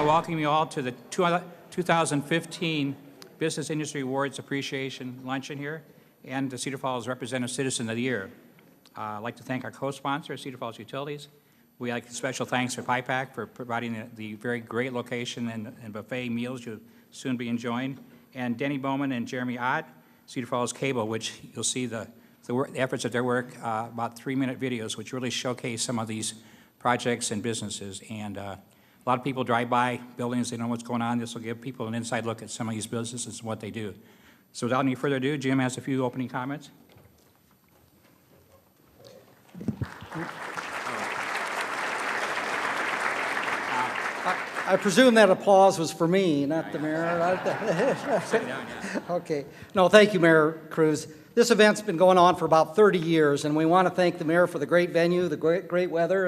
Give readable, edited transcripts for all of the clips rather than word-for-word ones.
welcome you all to the 2015 Business Industry Awards Appreciation Luncheon here and the Cedar Falls Representative Citizen of the Year. I'd like to thank our co-sponsor, Cedar Falls Utilities. We'd like special thanks to PIPAC for providing the very great location and buffet meals you'll soon be enjoying, and Denny Bowman and Jeremy Ott, Cedar Falls Cable, which you'll see the efforts of their work, about 3-minute videos, which really showcase some of these projects and businesses. And a lot of people drive by buildings, they know what's going on. This will give people an inside look at some of these businesses and what they do. So without any further ado, Jim has a few opening comments. I presume that applause was for me, not the mayor. Sit down, yeah. Okay. No, thank you, Mayor Cruz. This event's been going on for about 30 years, and we want to thank the mayor for the great venue, the great weather,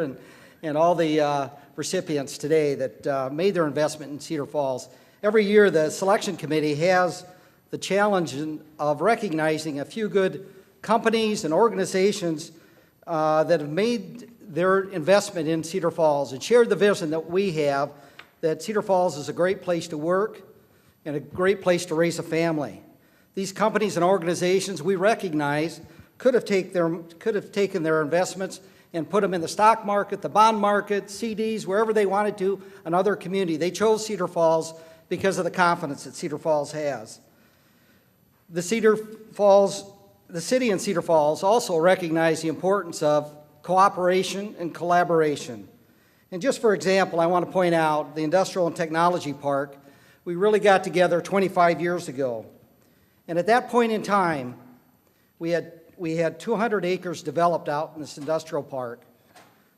and all the recipients today that made their investment in Cedar Falls. Every year, the selection committee has the challenge of recognizing a few good companies and organizations that have made their investment in Cedar Falls and shared the vision that we have, that Cedar Falls is a great place to work and a great place to raise a family. These companies and organizations we recognize could have taken their investments and put them in the stock market, the bond market, CDs, wherever they wanted to, another community. They chose Cedar Falls because of the confidence that Cedar Falls has. The city and Cedar Falls also recognize the importance of cooperation and collaboration. And just for example, I want to point out the Industrial and Technology Park. We really got together 25 years ago. And at that point in time, we had 200 acres developed out in this industrial park.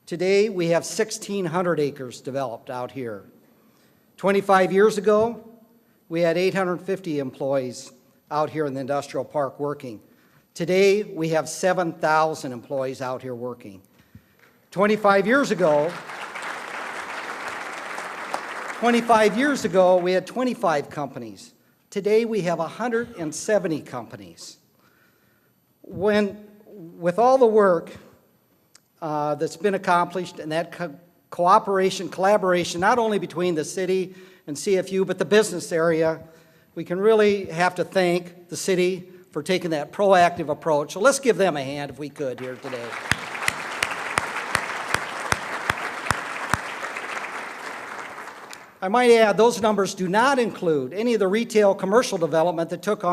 Today, we have 1,600 acres developed out here. 25 years ago, we had 850 employees out here in the industrial park working. Today, we have 7,000 employees out here working. 25 years ago, we had 25 companies. Today, we have 170 companies. With all the work that's been accomplished and that cooperation, collaboration, not only between the city and CFU, but the business area, we can really have to thank the city for taking that proactive approach. So let's give them a hand if we could here today. I might add, those numbers do not include any of the retail commercial development that took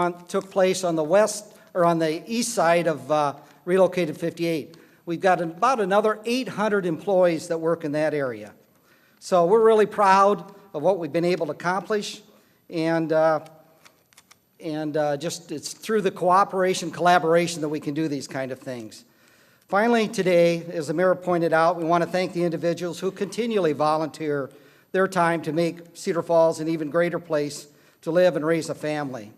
place on the west or on the east side of relocated 58. We've got about another 800 employees that work in that area. So we're really proud of what we've been able to accomplish, and just it's through the cooperation, collaboration that we can do these kind of things. Finally, today, as the mayor pointed out, we want to thank the individuals who continually volunteer their time to make Cedar Falls an even greater place to live and raise a family.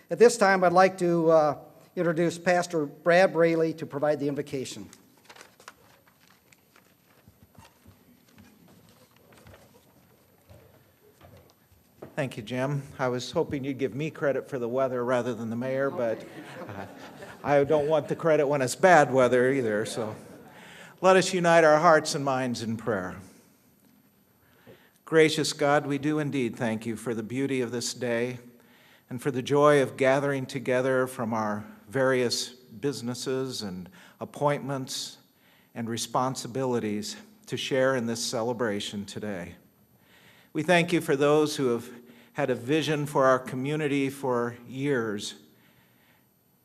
At this time, I'd like to introduce Pastor Brad Braley to provide the invocation. Thank you, Jim. I was hoping you'd give me credit for the weather rather than the mayor, but I don't want the credit when it's bad weather either. So let us unite our hearts and minds in prayer. Gracious God, we do indeed thank you for the beauty of this day and for the joy of gathering together from our various businesses and appointments and responsibilities to share in this celebration today. We thank you for those who have had a vision for our community for years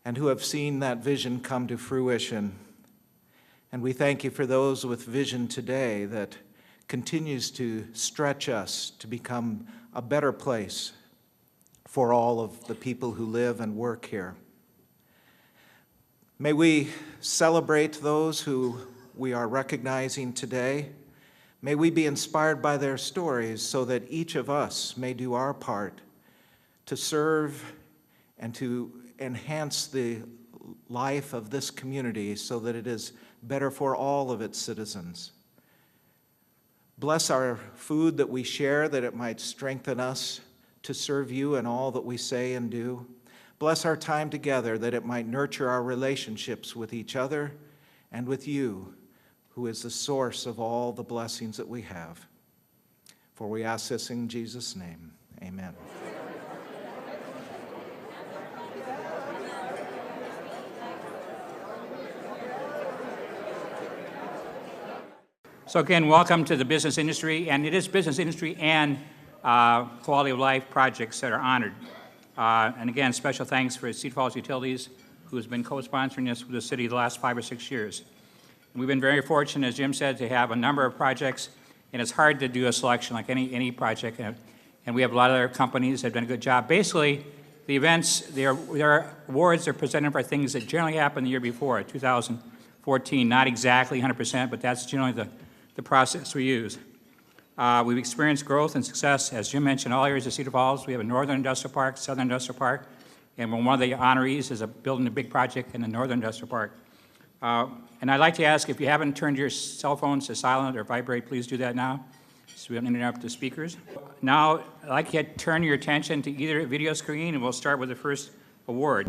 and who have seen that vision come to fruition. And we thank you for those with vision today that continues to stretch us to become a better place for all of the people who live and work here. May we celebrate those who we are recognizing today. May we be inspired by their stories so that each of us may do our part to serve and to enhance the life of this community so that it is better for all of its citizens. Bless our food that we share, that it might strengthen us to serve you in all that we say and do. Bless our time together, that it might nurture our relationships with each other and with you, who is the source of all the blessings that we have. For we ask this in Jesus' name. Amen. So again, welcome to the business industry, and it is business industry and quality of life projects that are honored. And again, special thanks for Cedar Falls Utilities, who has been co-sponsoring this with the city the last 5 or 6 years. And we've been very fortunate, as Jim said, to have a number of projects, and it's hard to do a selection like any project. And we have a lot of other companies that have done a good job. Basically, the events, their awards are presented for things that generally happened the year before, 2014, not exactly 100%, but that's generally the process we use. We've experienced growth and success, as Jim mentioned, all areas of Cedar Falls. We have a Northern Industrial Park, Southern Industrial Park, and one of the honorees is building a big project in the Northern Industrial Park. And I'd like to ask, if you haven't turned your cell phones to silent or vibrate, please do that now, so we don't interrupt the speakers. Now, I'd like you to turn your attention to either video screen, and we'll start with the first award.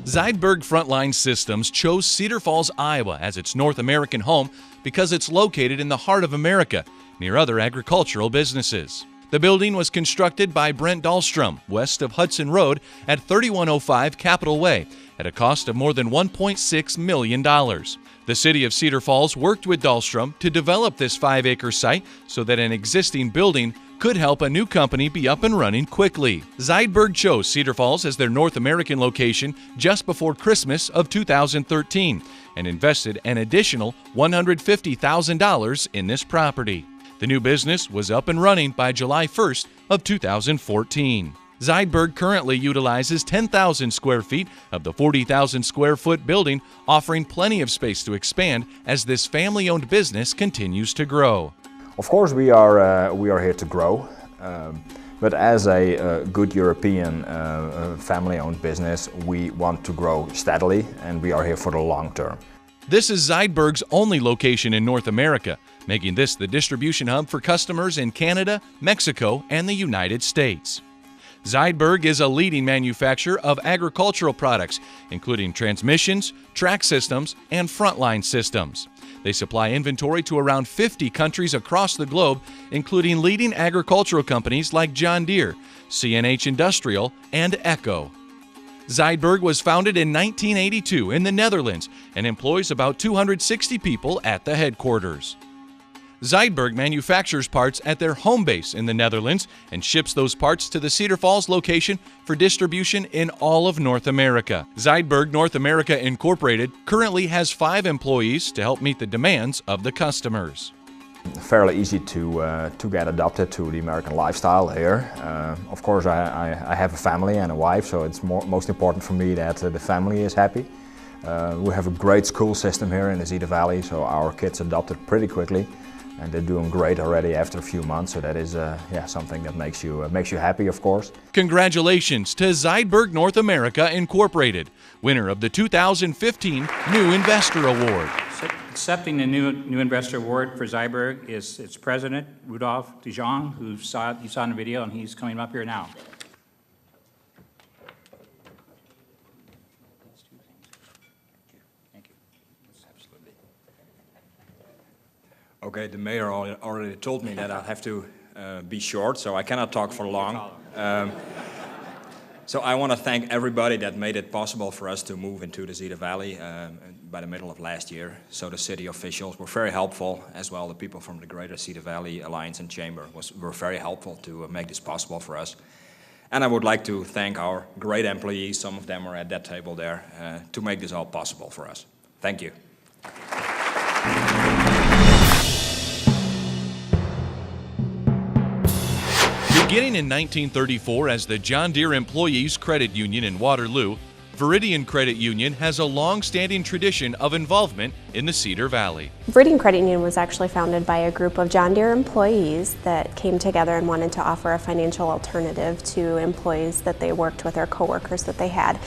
Zeidberg Frontline Systems chose Cedar Falls, Iowa as its North American home because it's located in the heart of America, near other agricultural businesses. The building was constructed by Brent Dahlstrom, west of Hudson Road at 3105 Capitol Way, at a cost of more than $1.6 million. The city of Cedar Falls worked with Dahlstrom to develop this 5-acre site so that an existing building could help a new company be up and running quickly. Zeidberg chose Cedar Falls as their North American location just before Christmas of 2013 and invested an additional $150,000 in this property. The new business was up and running by July 1st of 2014. Zeidberg currently utilizes 10,000 square feet of the 40,000 square foot building, offering plenty of space to expand as this family-owned business continues to grow. Of course, we are here to grow, but as a good European family-owned business, we want to grow steadily, and we are here for the long term. This is Zeidberg's only location in North America, making this the distribution hub for customers in Canada, Mexico, and the United States. Zeidberg is a leading manufacturer of agricultural products, including transmissions, track systems, and frontline systems. They supply inventory to around 50 countries across the globe, including leading agricultural companies like John Deere, CNH Industrial, and Echo. Zeidberg was founded in 1982 in the Netherlands and employs about 260 people at the headquarters. Zeidberg manufactures parts at their home base in the Netherlands and ships those parts to the Cedar Falls location for distribution in all of North America. Zeidberg North America Incorporated currently has 5 employees to help meet the demands of the customers. Fairly easy to get adapted to the American lifestyle here. Of course, I have a family and a wife, so it's most important for me that the family is happy. We have a great school system here in the Cedar Valley, so our kids adopted pretty quickly. And they're doing great already after a few months, so that is something that makes you happy, of course. Congratulations to Zeidberg North America Incorporated, winner of the 2015 New Investor Award. So accepting the new Investor Award for Zeidberg is its president, Rudolph de Jong, who you saw in the video, and he's coming up here now. Okay, the mayor already told me that I have to be short, so I cannot talk for long. So I want to thank everybody that made it possible for us to move into the Cedar Valley by the middle of last year. So the city officials were very helpful, as well the people from the Greater Cedar Valley Alliance and Chamber were very helpful to make this possible for us. And I would like to thank our great employees, some of them are at that table there, to make this all possible for us. Thank you. Beginning in 1934 as the John Deere Employees Credit Union in Waterloo, Veridian Credit Union has a long-standing tradition of involvement in the Cedar Valley. Veridian Credit Union was actually founded by a group of John Deere employees that came together and wanted to offer a financial alternative to employees that they worked with, or coworkers that they had.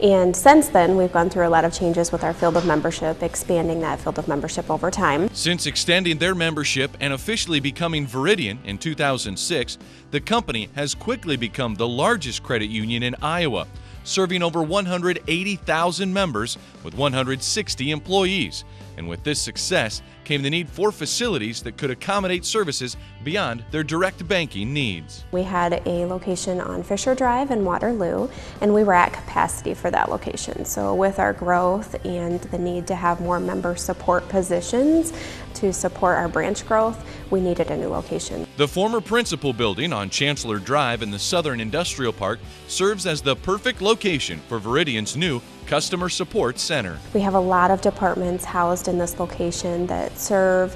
And since then, we've gone through a lot of changes with our field of membership, expanding that field of membership over time. Since extending their membership and officially becoming Veridian in 2006, the company has quickly become the largest credit union in Iowa, serving over 180,000 members with 160 employees. And with this success came the need for facilities that could accommodate services beyond their direct banking needs. We had a location on Fisher Drive in Waterloo, and we were at capacity for that location. So with our growth and the need to have more member support positions to support our branch growth, we needed a new location. The former principal building on Chancellor Drive in the Southern Industrial Park serves as the perfect location for Veridian's new Customer Support Center. We have a lot of departments housed in this location that serve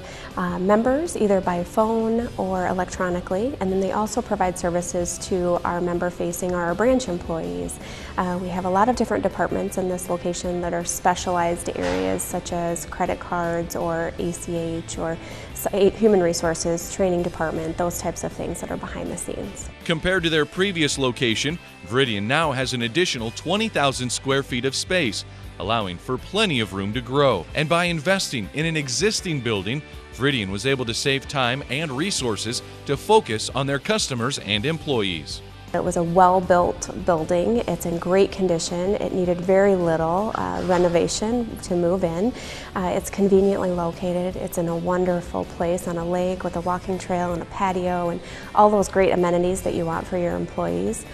members either by phone or electronically, and then they also provide services to our member-facing or our branch employees. We have a lot of different departments in this location that are specialized areas such as credit cards or ACH or human resources, training department, those types of things that are behind the scenes. Compared to their previous location, Veridian now has an additional 20,000 square feet of space, allowing for plenty of room to grow. And by investing in an existing building, Veridian was able to save time and resources to focus on their customers and employees. It was a well-built building. It's in great condition. It needed very little renovation to move in. It's conveniently located. It's in a wonderful place on a lake with a walking trail and a patio and all those great amenities that you want for your employees.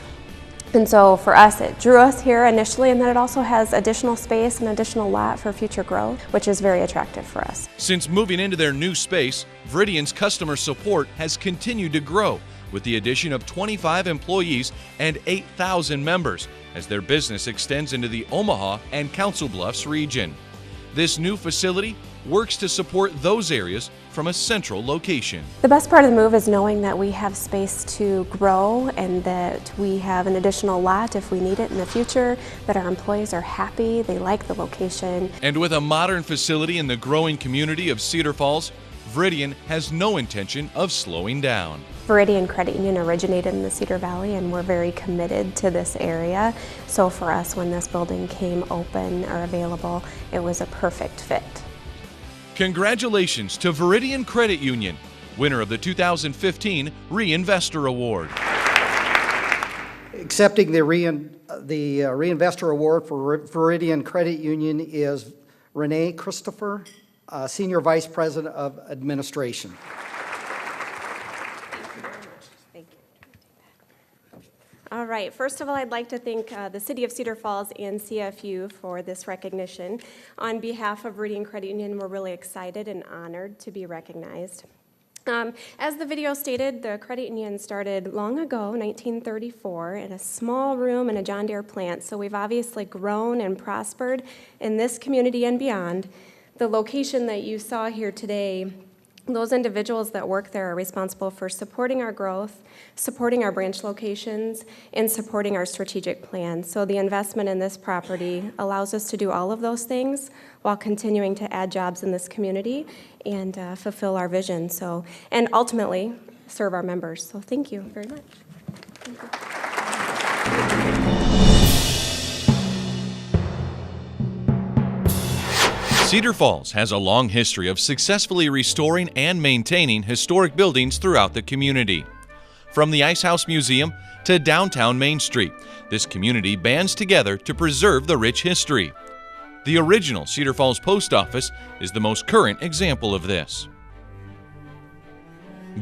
And so for us, it drew us here initially, and then it also has additional space and additional lot for future growth, which is very attractive for us. Since moving into their new space, Veridian's customer support has continued to grow, with the addition of 25 employees and 8,000 members as their business extends into the Omaha and Council Bluffs region. This new facility works to support those areas from a central location. The best part of the move is knowing that we have space to grow and that we have an additional lot if we need it in the future, that our employees are happy, they like the location. And with a modern facility in the growing community of Cedar Falls, Veridian has no intention of slowing down. Veridian Credit Union originated in the Cedar Valley, and we're very committed to this area. So for us, when this building came open or available, it was a perfect fit. Congratulations to Veridian Credit Union, winner of the 2015 Reinvestor Award. Accepting the Reinvestor Award for Veridian Credit Union is Renee Christopher, Senior Vice President of Administration. All right, first of all, I'd like to thank the City of Cedar Falls and CFU for this recognition. On behalf of Veridian Credit Union, we're really excited and honored to be recognized. As the video stated, the credit union started long ago, 1934, in a small room in a John Deere plant, so we've obviously grown and prospered in this community and beyond. The location that you saw here today, those individuals that work there are responsible for supporting our growth, supporting our branch locations, and supporting our strategic plan. So the investment in this property allows us to do all of those things while continuing to add jobs in this community and fulfill our vision. So, and ultimately serve our members. So thank you very much. Thank you. Cedar Falls has a long history of successfully restoring and maintaining historic buildings throughout the community. From the Ice House Museum to downtown Main Street, this community bands together to preserve the rich history. The original Cedar Falls Post Office is the most current example of this.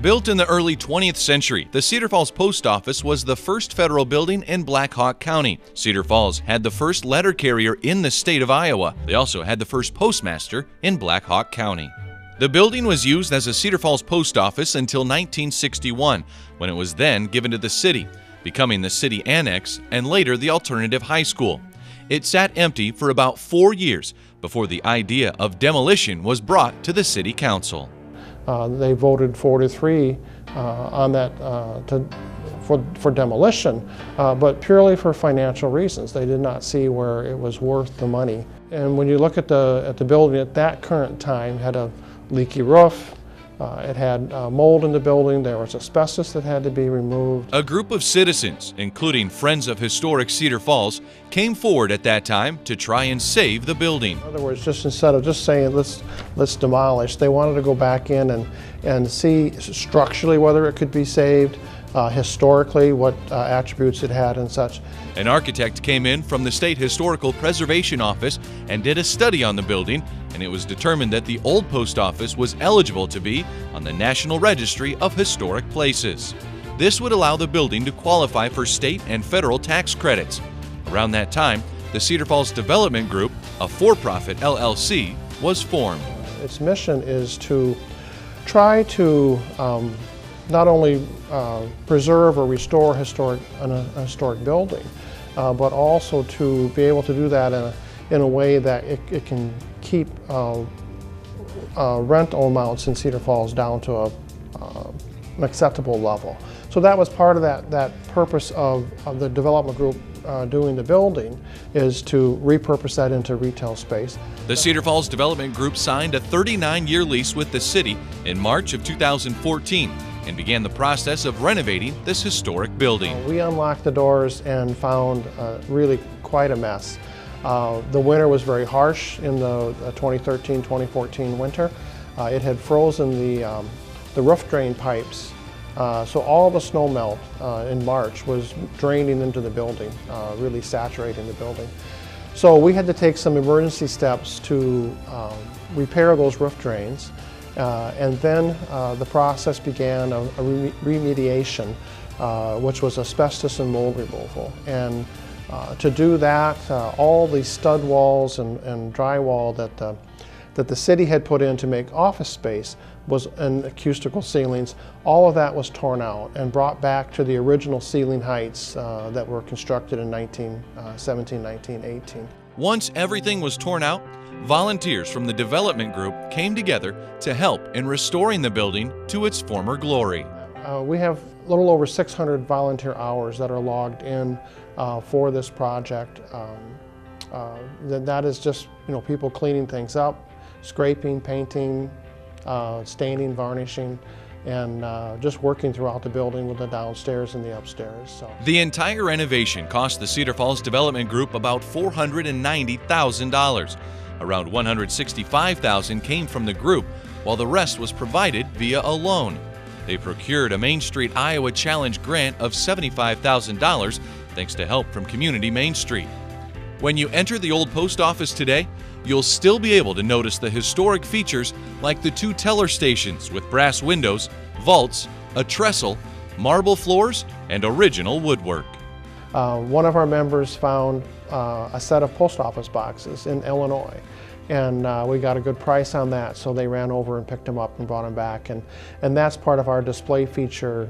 Built in the early 20th century, the Cedar Falls Post Office was the first federal building in Black Hawk County. Cedar Falls had the first letter carrier in the state of Iowa. They also had the first postmaster in Black Hawk County. The building was used as a Cedar Falls Post Office until 1961, when it was then given to the city, becoming the city annex and later the alternative high school. It sat empty for about 4 years before the idea of demolition was brought to the city council. They voted 4-3 on that for demolition, but purely for financial reasons. They did not see where it was worth the money. And when you look at the building at that current time, it had a leaky roof. It had mold in the building. There was asbestos that had to be removed. A group of citizens, including Friends of Historic Cedar Falls, came forward at that time to try and save the building. In other words, just instead of just saying let's demolish, they wanted to go back in and see structurally whether it could be saved, historically, what attributes it had and such. An architect came in from the State Historical Preservation Office and did a study on the building, and it was determined that the old post office was eligible to be on the National Registry of Historic Places. This would allow the building to qualify for state and federal tax credits. Around that time, the Cedar Falls Development Group, a for-profit LLC, was formed. Its mission is to try to not only preserve or restore a historic building, but also to be able to do that in a way that it can keep rental amounts in Cedar Falls down to an acceptable level. So that was part of that purpose of the development group doing the building, is to repurpose that into retail space. The Cedar Falls Development Group signed a 39-year lease with the city in March of 2014 and began the process of renovating this historic building. We unlocked the doors and found really quite a mess. The winter was very harsh in the 2013-2014 winter. It had frozen the roof drain pipes, so all the snow melt in March was draining into the building, really saturating the building. So we had to take some emergency steps to repair those roof drains, and then the process began of a remediation, which was asbestos and mold removal. And to do that, all the stud walls and drywall that the city had put in to make office space and acoustical ceilings, all of that was torn out and brought back to the original ceiling heights that were constructed in 1917, 1918. Once everything was torn out, volunteers from the development group came together to help in restoring the building to its former glory. We have a little over 600 volunteer hours that are logged in for this project. That is just, people cleaning things up, scraping, painting, staining, varnishing, and just working throughout the building with the downstairs and the upstairs. So. The entire renovation cost the Cedar Falls Development Group about $490,000. Around $165,000 came from the group, while the rest was provided via a loan. They procured a Main Street Iowa Challenge grant of $75,000 thanks to help from Community Main Street. When you enter the old post office today, you'll still be able to notice the historic features like the 2 teller stations with brass windows, vaults, a trestle, marble floors, and original woodwork. One of our members found a set of post office boxes in Illinois, and we got a good price on that, so they ran over and picked them up and brought them back, and that's part of our display feature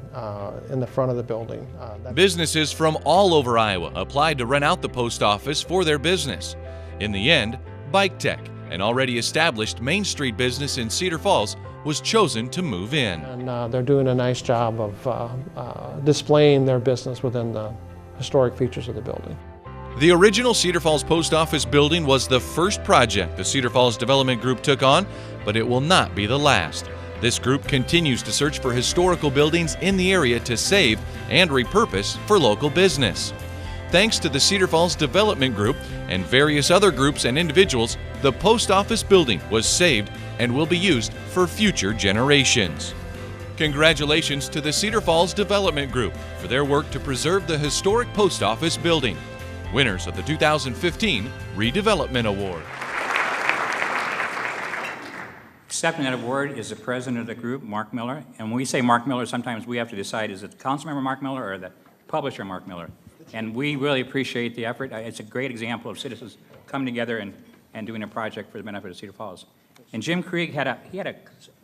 in the front of the building. Businesses from all over Iowa applied to rent out the post office for their business. In the end, Bike Tech, an already established Main Street business in Cedar Falls, was chosen to move in. And they're doing a nice job of displaying their business within the historic features of the building. The original Cedar Falls Post Office building was the first project the Cedar Falls Development Group took on, but it will not be the last. This group continues to search for historical buildings in the area to save and repurpose for local business. Thanks to the Cedar Falls Development Group and various other groups and individuals, the post office building was saved and will be used for future generations. Congratulations to the Cedar Falls Development Group for their work to preserve the historic post office building. Winners of the 2015 Redevelopment Award. Accepting that award is the president of the group, Mark Miller. And when we say Mark Miller, sometimes we have to decide, is it the council member Mark Miller or the publisher Mark Miller? And we really appreciate the effort. It's a great example of citizens coming together and doing a project for the benefit of Cedar Falls. And Jim Krieg had a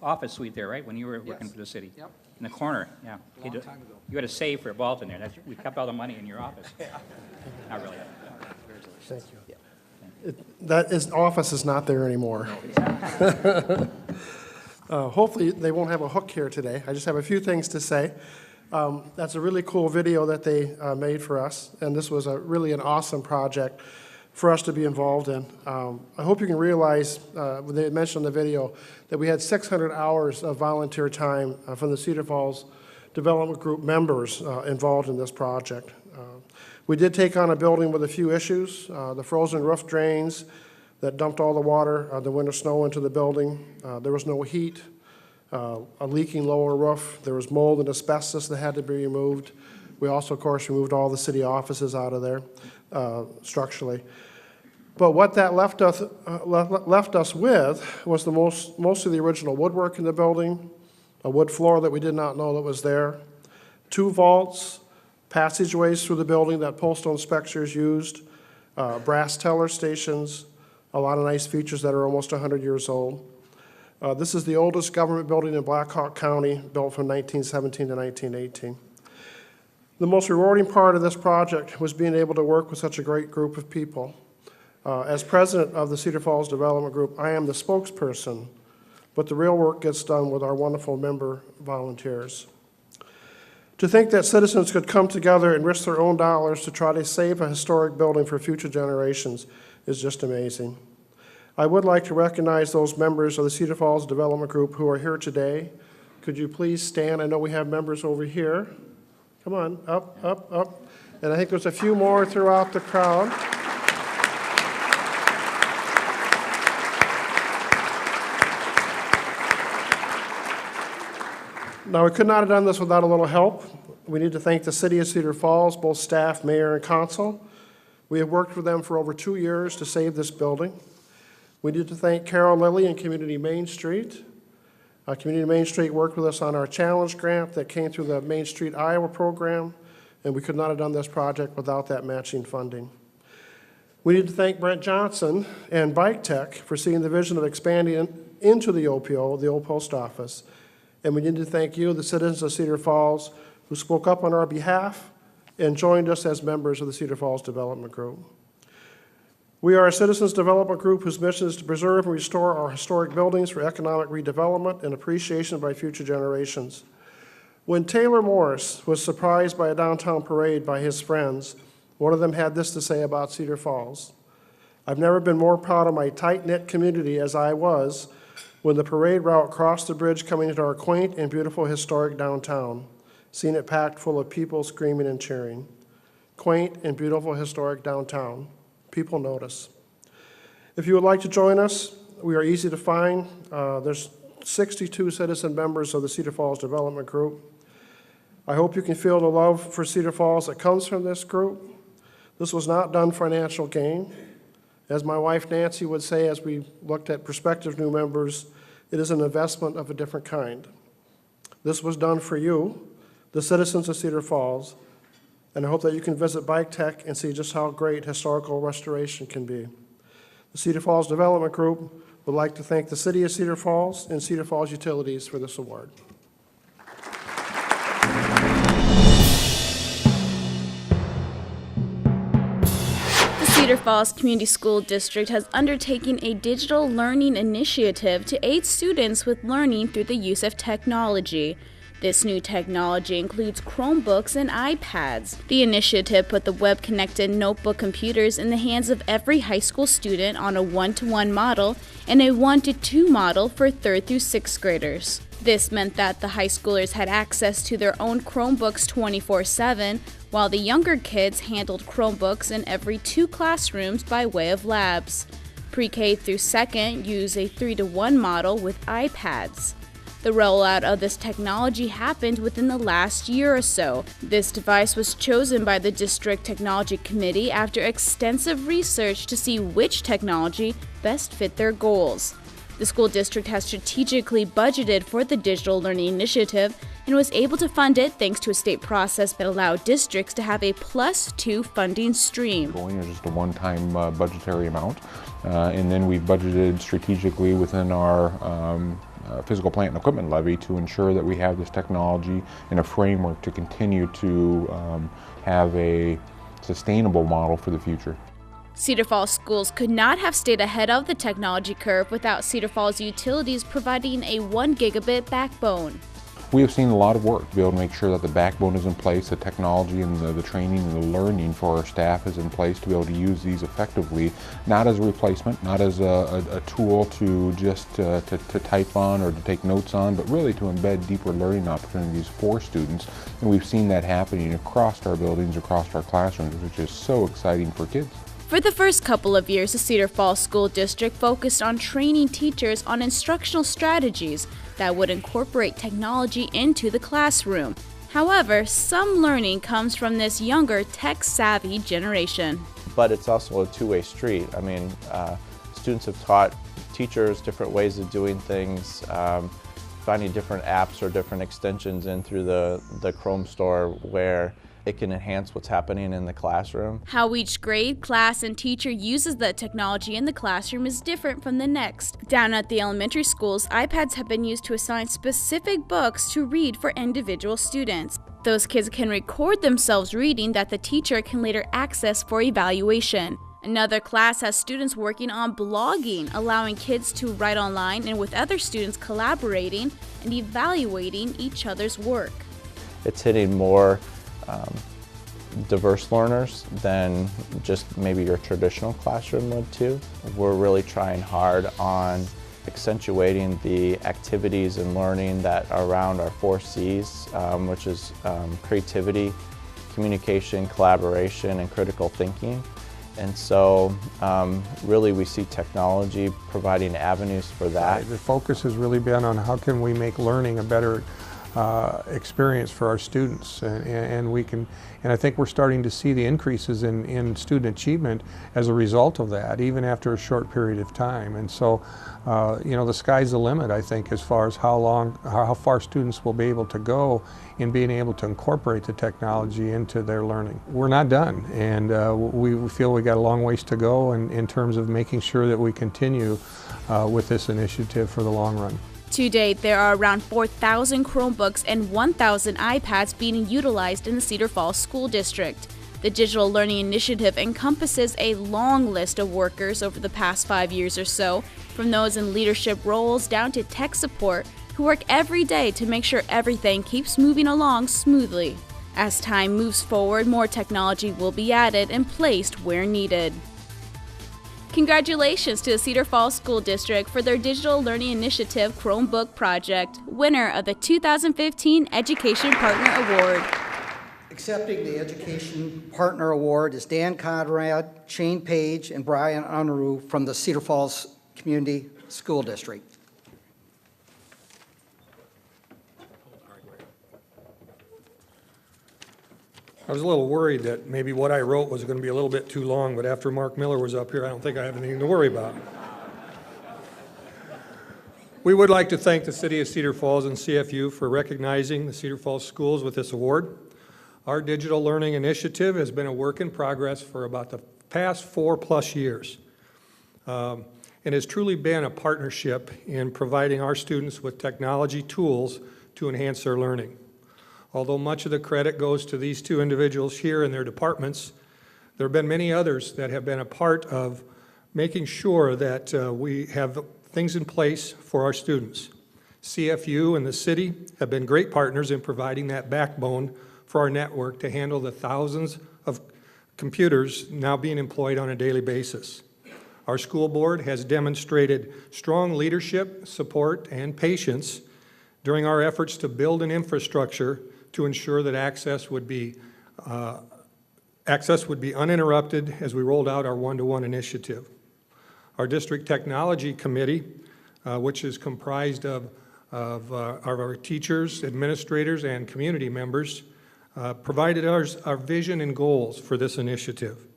office suite there, right, when you were working for the city? Yep. In the corner, yeah. Long time ago. You had a safe for a vault in there. We kept all the money in your office. Not really. Thank you. Office is not there anymore. Hopefully they won't have a hook here today. I just have a few things to say. That's a really cool video that they made for us, and this was really an awesome project for us to be involved in. I hope you can realize, when they mentioned in the video, that we had 600 hours of volunteer time from the Cedar Falls Development Group members involved in this project. We did take on a building with a few issues, the frozen roof drains that dumped all the water, the winter snow into the building. There was no heat. a leaking lower roof. There was mold and asbestos that had to be removed. We also, of course, removed all the city offices out of there structurally. But what that left us with was most of the original woodwork in the building, a wood floor that we did not know that was there, 2 vaults, passageways through the building that postal inspectors used, brass teller stations, a lot of nice features that are almost 100 years old. This is the oldest government building in Black Hawk County, built from 1917 to 1918. The most rewarding part of this project was being able to work with such a great group of people. As president of the Cedar Falls Development Group, I am the spokesperson, but the real work gets done with our wonderful member volunteers. To think that citizens could come together and risk their own dollars to try to save a historic building for future generations is just amazing. I would like to recognize those members of the Cedar Falls Development Group who are here today. Could you please stand? I know we have members over here. Come on, up, up, up. And I think there's a few more throughout the crowd. Now, we could not have done this without a little help. We need to thank the City of Cedar Falls, both staff, mayor, and council. We have worked with them for over 2 years to save this building. We need to thank Carol Lilly and Community Main Street. Community Main Street worked with us on our challenge grant that came through the Main Street Iowa program, and we could not have done this project without that matching funding. We need to thank Brent Johnson and Bike Tech for seeing the vision of expanding into the OPO, the old post office. And we need to thank you, the citizens of Cedar Falls, who spoke up on our behalf and joined us as members of the Cedar Falls Development Group. We are a citizens development group whose mission is to preserve and restore our historic buildings for economic redevelopment and appreciation by future generations. When Taylor Morris was surprised by a downtown parade by his friends, one of them had this to say about Cedar Falls: "I've never been more proud of my tight-knit community as I was when the parade route crossed the bridge coming into our quaint and beautiful historic downtown, seeing it packed full of people screaming and cheering." Quaint and beautiful historic downtown. People notice. If you would like to join us, we are easy to find. There's 62 citizen members of the Cedar Falls Development Group. I hope you can feel the love for Cedar Falls that comes from this group. This was not done for financial gain. As my wife Nancy would say as we looked at prospective new members, it is an investment of a different kind. This was done for you, the citizens of Cedar Falls, and I hope that you can visit Bike Tech and see just how great historical restoration can be. The Cedar Falls Development Group would like to thank the City of Cedar Falls and Cedar Falls Utilities for this award. The Cedar Falls Community School District has undertaken a digital learning initiative to aid students with learning through the use of technology. This new technology includes Chromebooks and iPads. The initiative put the web-connected notebook computers in the hands of every high school student on a 1-to-1 model and a 1-to-2 model for 3rd through 6th graders. This meant that the high schoolers had access to their own Chromebooks 24/7, while the younger kids handled Chromebooks in every 2 classrooms by way of labs. Pre-K through 2nd use a 3-to-1 model with iPads. The rollout of this technology happened within the last year or so. This device was chosen by the District Technology Committee after extensive research to see which technology best fit their goals. The school district has strategically budgeted for the digital learning initiative and was able to fund it thanks to a state process that allowed districts to have a +2 funding stream. Going is just a one-time budgetary amount, and then we've budgeted strategically within our physical plant and equipment levy to ensure that we have this technology in a framework to continue to have a sustainable model for the future. Cedar Falls schools could not have stayed ahead of the technology curve without Cedar Falls Utilities providing a 1 gigabit backbone. We have seen a lot of work to be able to make sure that the backbone is in place, the technology and the training and the learning for our staff is in place to be able to use these effectively, not as a replacement, not as a tool to just to type on or to take notes on, but really to embed deeper learning opportunities for students. And we've seen that happening across our buildings, across our classrooms, which is so exciting for kids. For the first couple of years, the Cedar Falls School District focused on training teachers on instructional strategies, that would incorporate technology into the classroom. However, some learning comes from this younger, tech-savvy generation. But it's also a two-way street. I mean, students have taught teachers different ways of doing things, finding different apps or different extensions in through the Chrome store where it can enhance what's happening in the classroom. How each grade, class, and teacher uses the technology in the classroom is different from the next. Down at the elementary schools, iPads have been used to assign specific books to read for individual students. Those kids can record themselves reading that the teacher can later access for evaluation. Another class has students working on blogging, allowing kids to write online and with other students collaborating and evaluating each other's work. It's hitting more diverse learners than just maybe your traditional classroom would too. We're really trying hard on accentuating the activities and learning that are around our 4 C's, which is creativity, communication, collaboration, and critical thinking. And so really we see technology providing avenues for that. The focus has really been on how can we make learning a better experience for our students, and I think we're starting to see the increases in student achievement as a result of that, even after a short period of time. And so, you know, the sky's the limit, I think, as far as how far students will be able to go in being able to incorporate the technology into their learning. We're not done, and we feel we got a long ways to go in terms of making sure that we continue with this initiative for the long run. To date, there are around 4,000 Chromebooks and 1,000 iPads being utilized in the Cedar Falls School District. The Digital Learning Initiative encompasses a long list of workers over the past 5 years or so, from those in leadership roles down to tech support, who work every day to make sure everything keeps moving along smoothly. As time moves forward, more technology will be added and placed where needed. Congratulations to the Cedar Falls School District for their Digital Learning Initiative Chromebook project, winner of the 2015 Education Partner Award. Accepting the Education Partner Award is Dan Conrad, Shane Page, and Brian Unruh from the Cedar Falls Community School District. I was a little worried that maybe what I wrote was going to be a little bit too long, but after Mark Miller was up here, I don't think I have anything to worry about. We would like to thank the City of Cedar Falls and CFU for recognizing the Cedar Falls schools with this award. Our digital learning initiative has been a work in progress for about the past 4+ years. And has truly been a partnership in providing our students with technology tools to enhance their learning. Although much of the credit goes to these 2 individuals here in their departments, there have been many others that have been a part of making sure that we have things in place for our students. CFU and the city have been great partners in providing that backbone for our network to handle the thousands of computers now being employed on a daily basis. Our school board has demonstrated strong leadership, support, and patience during our efforts to build an infrastructure to ensure that access would be uninterrupted as we rolled out our one-to-one initiative. Our District Technology Committee, which is comprised of our teachers, administrators, and community members, provided our vision and goals for this initiative.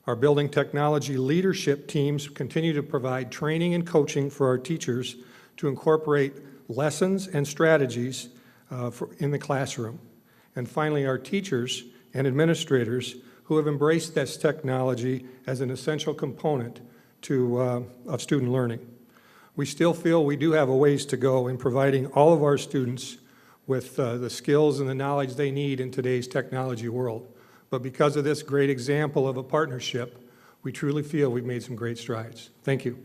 Our building technology leadership teams continue to provide training and coaching for our teachers to incorporate lessons and strategies in the classroom. And finally, our teachers and administrators who have embraced this technology as an essential component of student learning. We still feel we do have a ways to go in providing all of our students with the skills and the knowledge they need in today's technology world. But because of this great example of a partnership, we truly feel we've made some great strides. Thank you.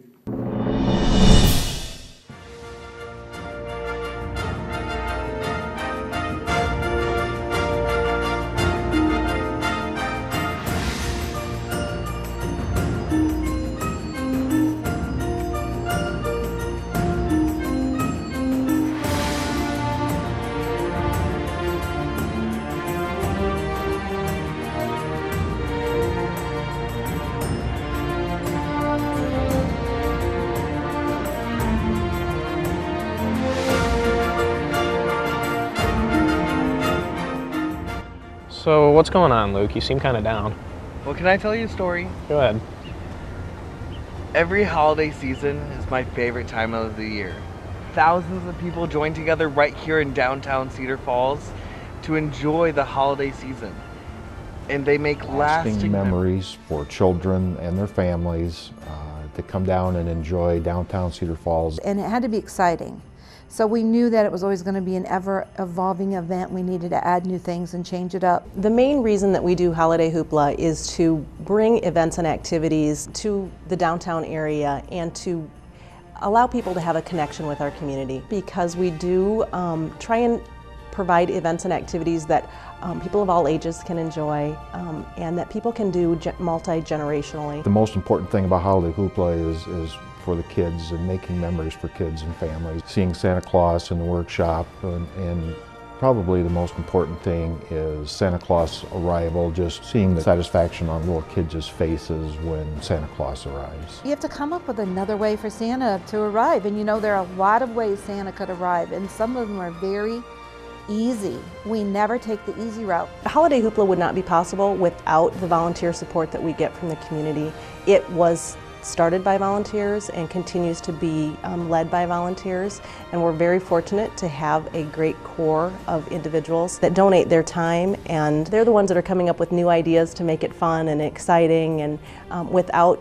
what's going on, Luke? You seem kind of down. Well, can I tell you a story? Go ahead. Every holiday season is my favorite time of the year. Thousands of people join together right here in downtown Cedar Falls to enjoy the holiday season. And they make lasting memories for children and their families to come down and enjoy downtown Cedar Falls. And it had to be exciting. So we knew that it was always going to be an ever-evolving event. We needed to add new things and change it up. The main reason that we do Holiday Hoopla is to bring events and activities to the downtown area and to allow people to have a connection with our community, because we do try and provide events and activities that people of all ages can enjoy and that people can do multi-generationally. The most important thing about Holiday Hoopla is for the kids and making memories for kids and families. Seeing Santa Claus in the workshop, and probably the most important thing is Santa Claus arrival, just seeing the satisfaction on little kids' faces when Santa Claus arrives. You have to come up with another way for Santa to arrive, and you know there are a lot of ways Santa could arrive, and some of them are very easy. We never take the easy route. Holiday Hoopla would not be possible without the volunteer support that we get from the community. It was started by volunteers and continues to be led by volunteers, and we're very fortunate to have a great core of individuals that donate their time, and they're the ones that are coming up with new ideas to make it fun and exciting, and without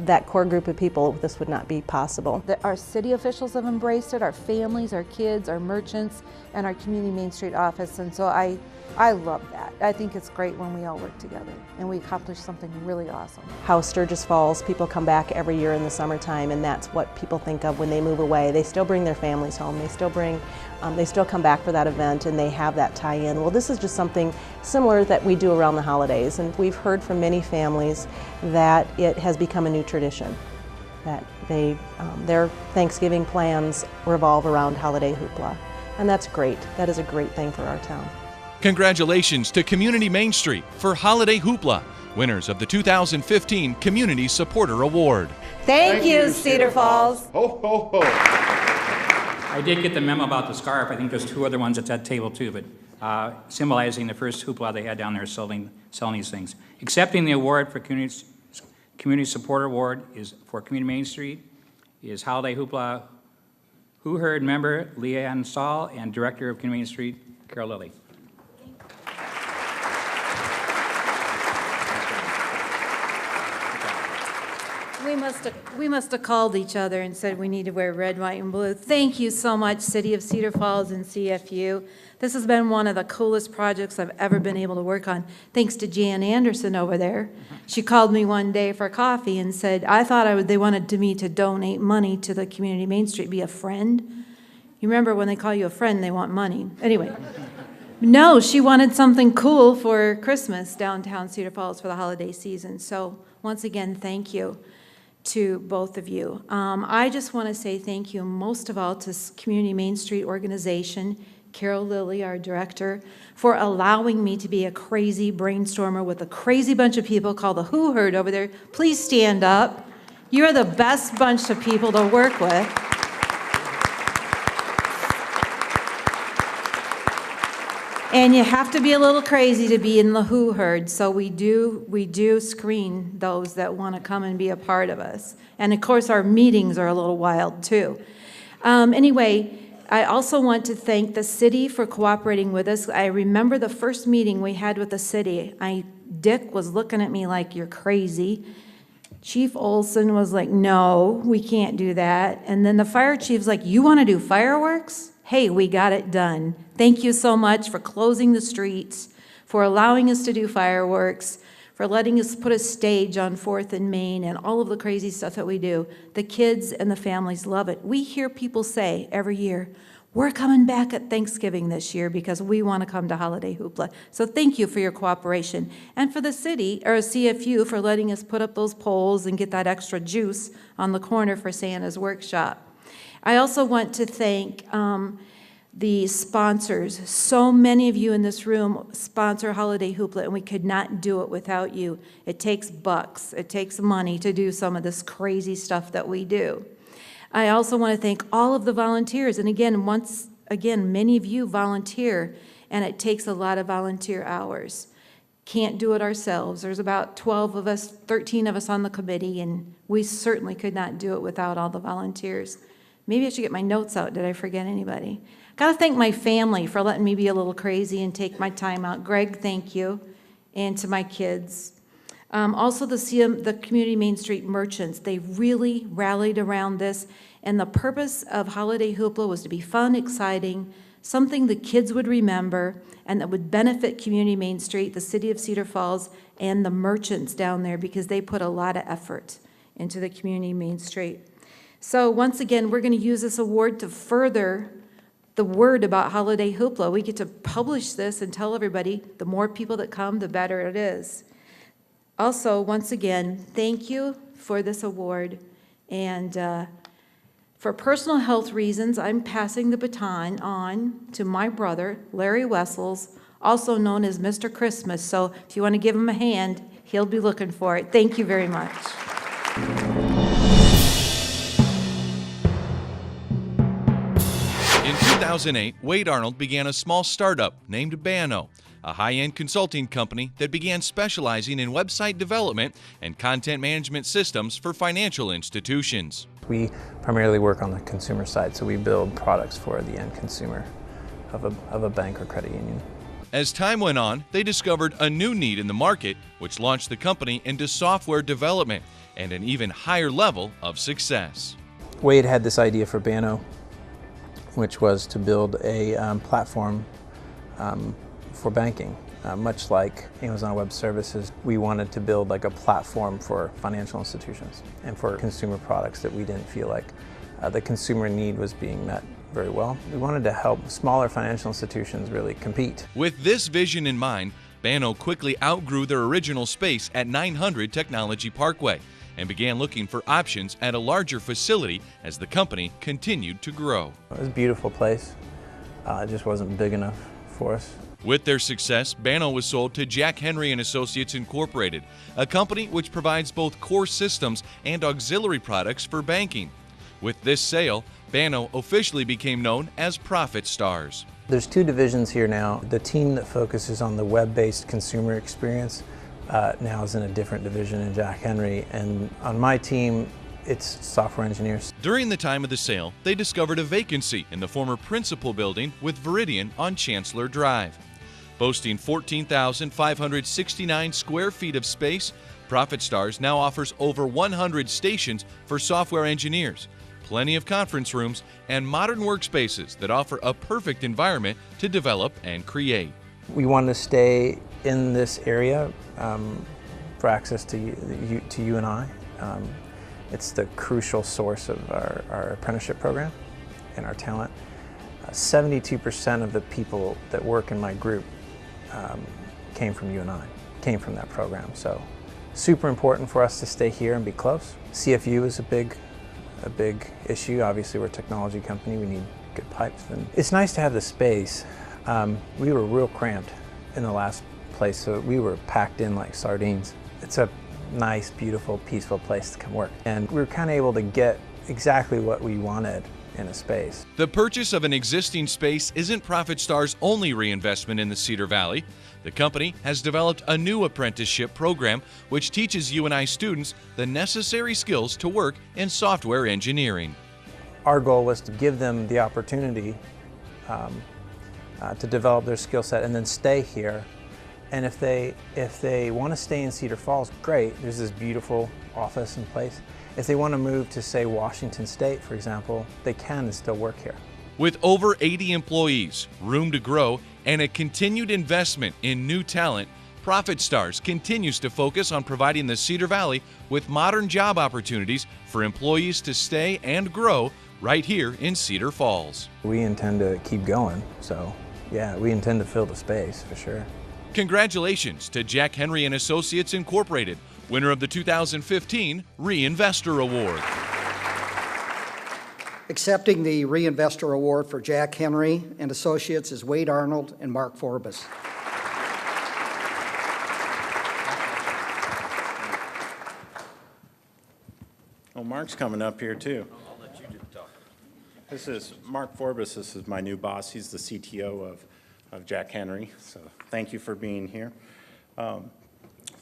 that core group of people, this would not be possible. Our city officials have embraced it, our families, our kids, our merchants, and our community Main Street office, and so I love that. I think it's great when we all work together and we accomplish something really awesome. How Sturgis Falls, people come back every year in the summertime, and that's what people think of when they move away. They still bring their families home. They still come back for that event, and they have that tie-in. Well, this is just something similar that we do around the holidays, and we've heard from many families that it has become a new tradition, that their Thanksgiving plans revolve around Holiday Hoopla, and that's great. That is a great thing for our town. Congratulations to Community Main Street for Holiday Hoopla, winners of the 2015 Community Supporter Award. Thank you, Cedar Falls. Ho, ho, ho. I did get the memo about the scarf. I think there's two other ones at that table too, but symbolizing the first hoopla they had down there selling these things. Accepting the award for Community Supporter Award is for Community Main Street is Holiday Hoopla Who Heard member Leanne Saul and Director of Community Main Street Carol Lilly. We must have called each other and said we need to wear red, white, and blue. Thank you so much, City of Cedar Falls and CFU. This has been one of the coolest projects I've ever been able to work on, thanks to Jan Anderson over there. She called me one day for coffee and said, I thought they wanted me to donate money to the Community Main Street, be a friend. You remember when they call you a friend, they want money. Anyway. No, she wanted something cool for Christmas downtown Cedar Falls for the holiday season. So once again, thank you to both of you. I just want to say thank you most of all to Community Main Street Organization, Carol Lilly, our director, for allowing me to be a crazy brainstormer with a crazy bunch of people called the Who Heard over there. Please stand up. You're the best bunch of people to work with. And you have to be a little crazy to be in the Who Heard, so we do screen those that want to come and be a part of us. And of course, our meetings are a little wild too. Anyway, I also want to thank the city for cooperating with us. I remember the first meeting we had with the city. Dick was looking at me like, you're crazy. Chief Olson was like, no, we can't do that. And then the fire chief's like, you want to do fireworks? Hey, we got it done. Thank you so much for closing the streets, for allowing us to do fireworks, for letting us put a stage on 4th and Main and all of the crazy stuff that we do. The kids and the families love it. We hear people say every year, we're coming back at Thanksgiving this year because we want to come to Holiday Hoopla. So thank you for your cooperation. And for the city, or CFU, for letting us put up those poles and get that extra juice on the corner for Santa's workshop. I also want to thank the sponsors. So many of you in this room sponsor Holiday Hoopla, and we could not do it without you. It takes bucks. It takes money to do some of this crazy stuff that we do. I also want to thank all of the volunteers. And again, once again, many of you volunteer, and it takes a lot of volunteer hours. can't do it ourselves. There's about 12 of us, 13 of us on the committee, and we certainly could not do it without all the volunteers. Maybe I should get my notes out. Did I forget anybody? Got to thank my family for letting me be a little crazy and take my time out. Greg, thank you. And to my kids. Also, the Community Main Street merchants, they really rallied around this. And the purpose of Holiday Hoopla was to be fun, exciting, something the kids would remember, and that would benefit Community Main Street, the city of Cedar Falls, and the merchants down there, because they put a lot of effort into the Community Main Street. So once again, we're going to use this award to further the word about Holiday Hoopla. We get to publish this and tell everybody, the more people that come, the better it is. Also, once again, thank you for this award. And for personal health reasons, I'm passing the baton on to my brother, Larry Wessels, also known as Mr. Christmas. So if you want to give him a hand, he'll be looking for it. Thank you very much. In 2008, Wade Arnold began a small startup named Banno, a high-end consulting company that began specializing in website development and content management systems for financial institutions. We primarily work on the consumer side, so we build products for the end consumer of a bank or credit union. As time went on, they discovered a new need in the market, which launched the company into software development and an even higher level of success. Wade had this idea for Banno, which was to build a platform for banking. Much like Amazon Web Services, we wanted to build like a platform for financial institutions and for consumer products that we didn't feel like the consumer need was being met very well. We wanted to help smaller financial institutions really compete. With this vision in mind, Banno quickly outgrew their original space at 900 Technology Parkway and began looking for options at a larger facility as the company continued to grow. It was a beautiful place. It just wasn't big enough for us. With their success, Banno was sold to Jack Henry & Associates Incorporated, a company which provides both core systems and auxiliary products for banking. With this sale, Banno officially became known as ProfitStars. There's two divisions here now. The team that focuses on the web-based consumer experience now is in a different division in Jack Henry, and on my team, it's software engineers. During the time of the sale, they discovered a vacancy in the former principal building with Veridian on Chancellor Drive. Boasting 14,569 square feet of space, ProfitStars now offers over 100 stations for software engineers, plenty of conference rooms, and modern workspaces that offer a perfect environment to develop and create. We wanted to stay in this area for access to you and I. It's the crucial source of our apprenticeship program and our talent. 72% of the people that work in my group came from you and I, came from that program. So super important for us to stay here and be close. CFU is a big issue. Obviously, we're a technology company. We need good pipes. And it's nice to have the space. We were real cramped in the last place, so we were packed in like sardines. It's a nice, beautiful, peaceful place to come work. And we were kind of able to get exactly what we wanted in a space. The purchase of an existing space isn't ProfitStars' only reinvestment in the Cedar Valley. The company has developed a new apprenticeship program which teaches UNI students the necessary skills to work in software engineering. Our goal was to give them the opportunity to develop their skill set and then stay here. And if they want to stay in Cedar Falls, great. There's this beautiful office and place. If they want to move to, say, Washington State, for example, they can and still work here. With over 80 employees, room to grow, and a continued investment in new talent, ProfitStars continues to focus on providing the Cedar Valley with modern job opportunities for employees to stay and grow right here in Cedar Falls. We intend to keep going, so yeah, we intend to fill the space for sure. Congratulations to Jack Henry & Associates Incorporated, winner of the 2015 Reinvestor Award. Accepting the Reinvestor Award for Jack Henry & Associates is Wade Arnold and Mark Forbes. Oh, Mark's coming up here too. I'll let you do the talking. This is Mark Forbes. This is my new boss. He's the CTO of Jack Henry. So thank you for being here.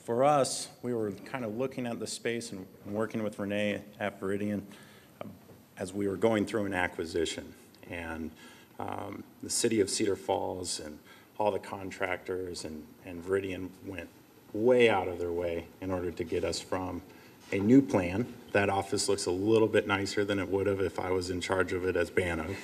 For us, we were kind of looking at the space and working with Renee at Veridian as we were going through an acquisition. And the city of Cedar Falls and all the contractors and Veridian went way out of their way in order to get us from a new plan. That office looks a little bit nicer than it would have if I was in charge of it as Banno.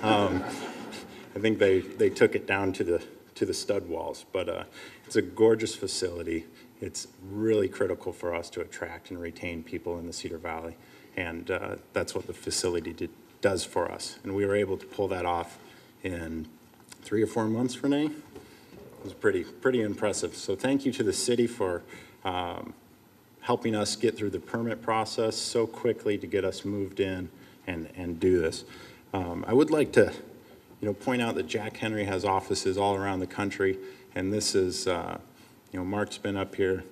I think they took it down to the stud walls, but it's a gorgeous facility. It's really critical for us to attract and retain people in the Cedar Valley, and that's what the facility does for us. And we were able to pull that off in 3 or 4 months, Renee. It was pretty impressive. So thank you to the city for helping us get through the permit process so quickly to get us moved in and do this. I would like to point out that Jack Henry has offices all around the country, and this is, Mark's been up here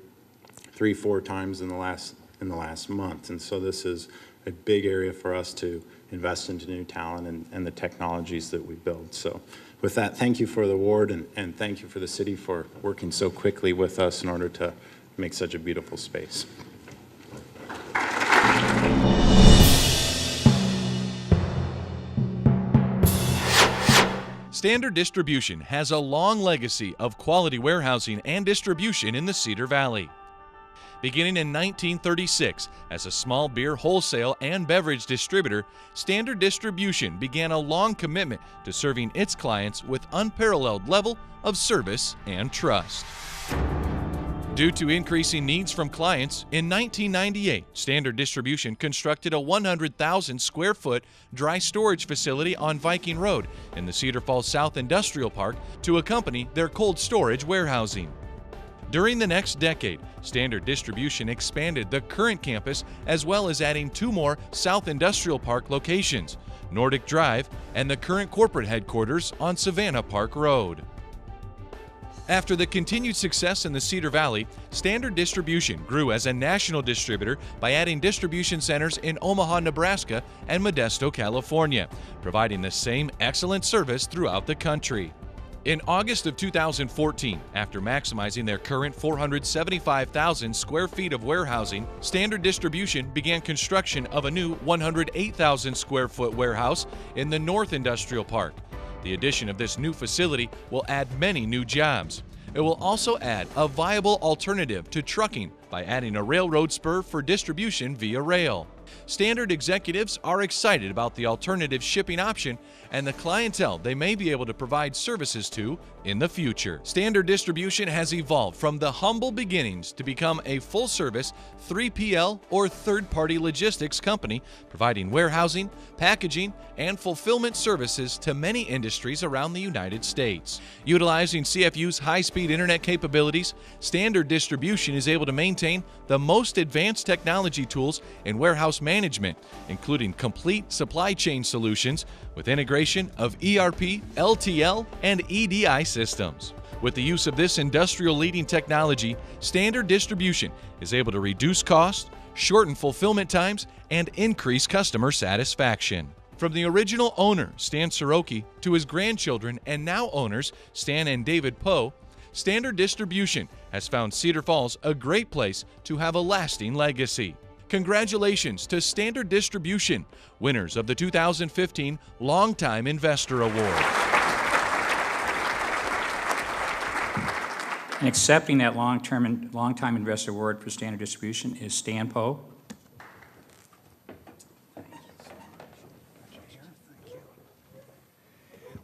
3-4 times in the last month, and so this is a big area for us to invest into new talent and the technologies that we build. So with that, thank you for the award, and thank you for the city for working so quickly with us in order to make such a beautiful space. Standard Distribution has a long legacy of quality warehousing and distribution in the Cedar Valley. Beginning in 1936 as a small beer wholesale and beverage distributor, Standard Distribution began a long commitment to serving its clients with unparalleled level of service and trust. Due to increasing needs from clients, in 1998, Standard Distribution constructed a 100,000 square foot dry storage facility on Viking Road in the Cedar Falls South Industrial Park to accompany their cold storage warehousing. During the next decade, Standard Distribution expanded the current campus as well as adding 2 more South Industrial Park locations, Nordic Drive and the current corporate headquarters on Savannah Park Road. After the continued success in the Cedar Valley, Standard Distribution grew as a national distributor by adding distribution centers in Omaha, Nebraska and Modesto, California, providing the same excellent service throughout the country. In August of 2014, after maximizing their current 475,000 square feet of warehousing, Standard Distribution began construction of a new 108,000 square foot warehouse in the North Industrial Park. The addition of this new facility will add many new jobs. It will also add a viable alternative to trucking by adding a railroad spur for distribution via rail. Standard executives are excited about the alternative shipping option and the clientele they may be able to provide services to in the future. Standard Distribution has evolved from the humble beginnings to become a full-service 3PL or third-party logistics company, providing warehousing, packaging, and fulfillment services to many industries around the United States. Utilizing CFU's high-speed internet capabilities, Standard Distribution is able to maintain the most advanced technology tools in warehouse management, including complete supply chain solutions with integration of ERP, LTL, and EDI systems. With the use of this industrial-leading technology, Standard Distribution is able to reduce costs, shorten fulfillment times, and increase customer satisfaction. From the original owner, Stan Soroki, to his grandchildren and now owners, Stan and David Poe, Standard Distribution has found Cedar Falls a great place to have a lasting legacy. Congratulations to Standard Distribution, winners of the 2015 Longtime Investor Award. And accepting that Longtime Investor Award for Standard Distribution is Stan Poe.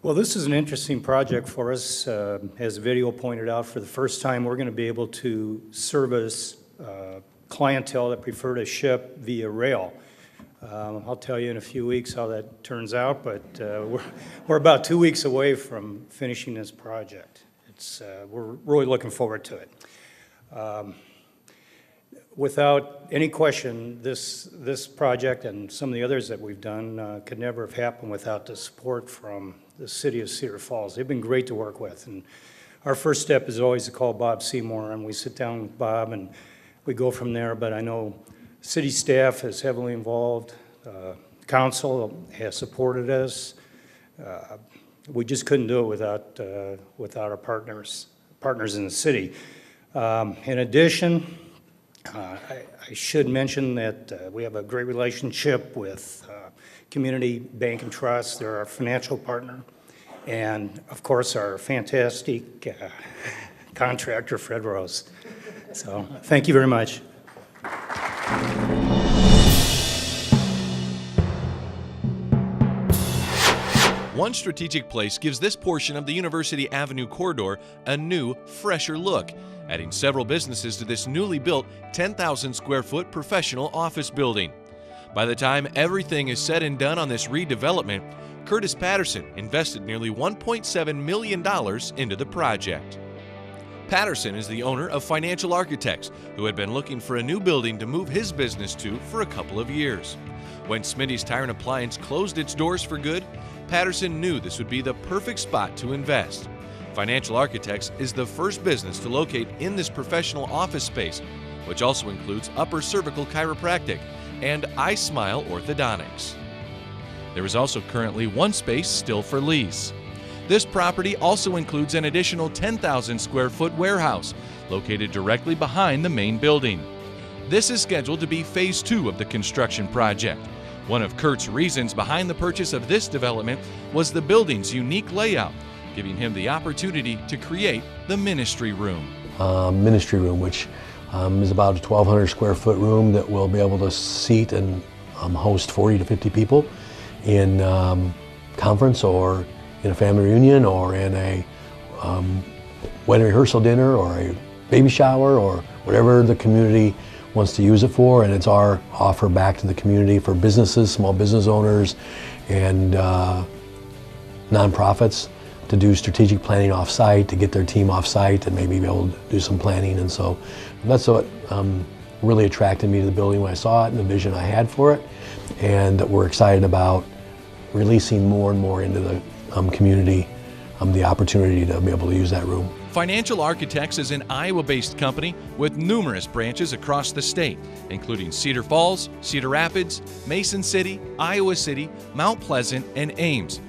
Well, this is an interesting project for us. As the video pointed out, for the first time, we're going to be able to service clientele that prefer to ship via rail. I'll tell you in a few weeks how that turns out, but we're about 2 weeks away from finishing this project. We're really looking forward to it. Without any question, this project and some of the others that we've done could never have happened without the support from the city of Cedar Falls. They've been great to work with, and our first step is always to call Bob Seymour, and we sit down with Bob and we go from there. But I know city staff is heavily involved. Council has supported us. We just couldn't do it without our partners in the city. In addition, I should mention that we have a great relationship with Community Bank and Trust. They're our financial partner. And, of course, our fantastic contractor, Fred Rose. So, thank you very much. One Strategic Place gives this portion of the University Avenue corridor a new, fresher look, adding several businesses to this newly built 10,000 square foot professional office building. By the time everything is said and done on this redevelopment, Curtis Patterson invested nearly $1.7 million into the project. Patterson is the owner of Financial Architects, who had been looking for a new building to move his business to for a couple of years. When Smitty's Tire and Appliance closed its doors for good, Patterson knew this would be the perfect spot to invest. Financial Architects is the first business to locate in this professional office space, which also includes upper cervical chiropractic and iSmile orthodontics. There is also currently one space still for lease. This property also includes an additional 10,000 square foot warehouse located directly behind the main building. This is scheduled to be phase 2 of the construction project. One of Kurt's reasons behind the purchase of this development was the building's unique layout, giving him the opportunity to create the ministry room. Which is about a 1,200 square foot room that will be able to seat and host 40 to 50 people in conference or in a family reunion or in a wedding rehearsal dinner or a baby shower or whatever the community wants to use it for. And it's our offer back to the community for businesses, small business owners, and nonprofits to do strategic planning off-site, to get their team off-site and maybe be able to do some planning. And so that's what really attracted me to the building when I saw it and the vision I had for it. And we're excited about releasing more and more into the community the opportunity to be able to use that room. Financial Architects is an Iowa-based company with numerous branches across the state, including Cedar Falls, Cedar Rapids, Mason City, Iowa City, Mount Pleasant, and Ames,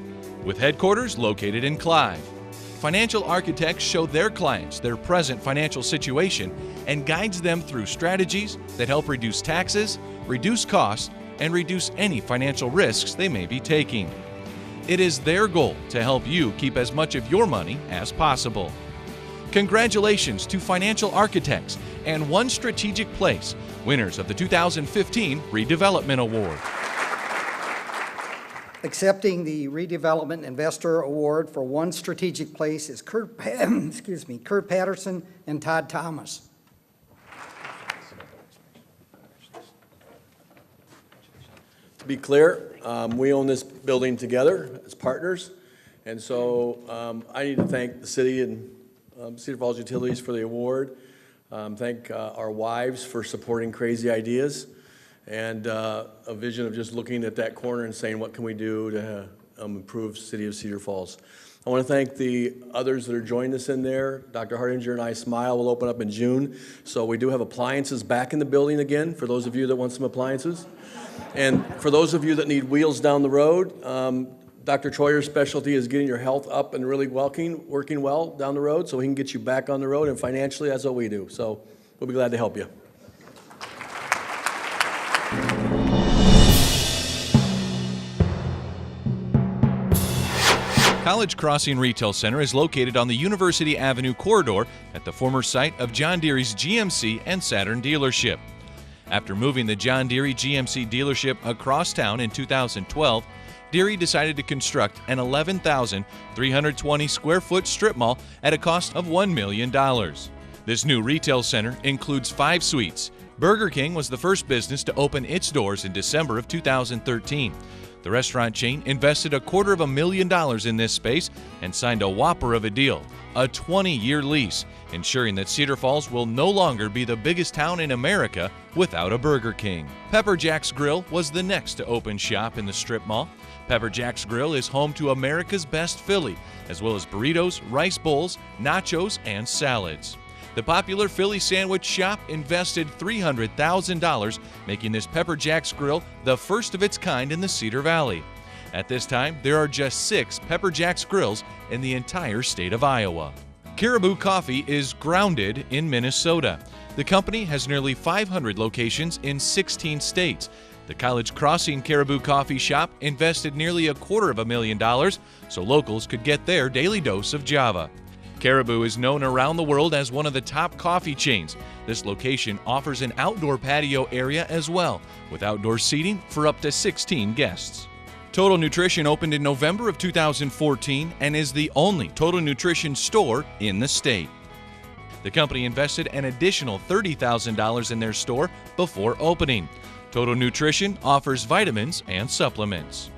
with headquarters located in Clive. Financial Architects show their clients their present financial situation and guides them through strategies that help reduce taxes, reduce costs, and reduce any financial risks they may be taking. It is their goal to help you keep as much of your money as possible. Congratulations to Financial Architects and One Strategic Place, winners of the 2015 Redevelopment Award. Accepting the Redevelopment Investor Award for One Strategic Place is Kurt Patterson and Todd Thomas. To be clear, we own this building together as partners, and so I need to thank the city and Cedar Falls Utilities for the award, thank our wives for supporting crazy ideas, and a vision of just looking at that corner and saying, what can we do to improve the city of Cedar Falls? I want to thank the others that are joining us in there. Dr. Hardinger and iSmile will open up in June, so we do have appliances back in the building again for those of you that want some appliances. And for those of you that need wheels down the road, Dr. Troyer's specialty is getting your health up and really working well down the road so he can get you back on the road, and financially that's what we do. So we'll be glad to help you. College Crossing Retail Center is located on the University Avenue corridor at the former site of John Deere's GMC and Saturn dealership. After moving the John Deere GMC dealership across town in 2012, Deere decided to construct an 11,320 square foot strip mall at a cost of $1 million. This new retail center includes 5 suites. Burger King was the first business to open its doors in December of 2013. The restaurant chain invested $250,000 in this space and signed a whopper of a deal, a 20-year lease, ensuring that Cedar Falls will no longer be the biggest town in America without a Burger King. Pepper Jack's Grill was the next to open shop in the strip mall. Pepper Jack's Grill is home to America's Best Philly, as well as burritos, rice bowls, nachos, and salads. The popular Philly sandwich shop invested $300,000, making this Pepper Jack's Grill the first of its kind in the Cedar Valley. At this time, there are just 6 Pepper Jack's Grills in the entire state of Iowa. Caribou Coffee is grounded in Minnesota. The company has nearly 500 locations in 16 states. The College Crossing Caribou Coffee Shop invested nearly $250,000 so locals could get their daily dose of Java. Caribou is known around the world as one of the top coffee chains. This location offers an outdoor patio area as well, with outdoor seating for up to 16 guests. Total Nutrition opened in November of 2014 and is the only Total Nutrition store in the state. The company invested an additional $30,000 in their store before opening. Total Nutrition offers vitamins and supplements.